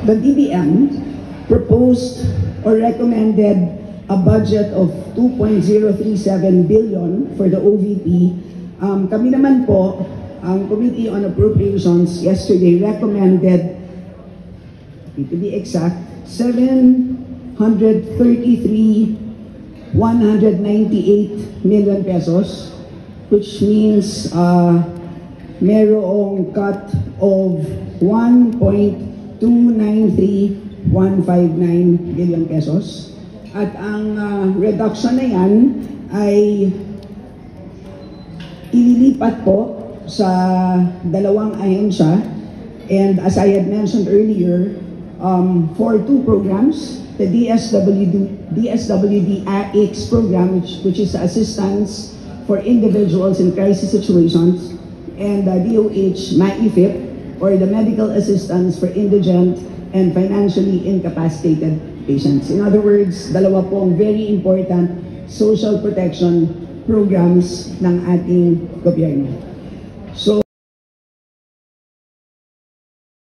the DBM proposed or recommended a budget of 2.037 billion for the OVP. Kami naman po, ang Committee on Appropriations yesterday recommended, to be exact, 733,198 million pesos, which means merong cut of 1.293159 billion pesos. At ang reduction na yan ay ililipat po sa dalawang ahensya. And as I had mentioned earlier, for two programs, the DSWD-AX program, which is assistance for individuals in crisis situations, and DOH MAIFIP, or the medical assistance for indigent and financially incapacitated patients. In other words, dalawa pong very important social protection programs ng ating gobyerno. So,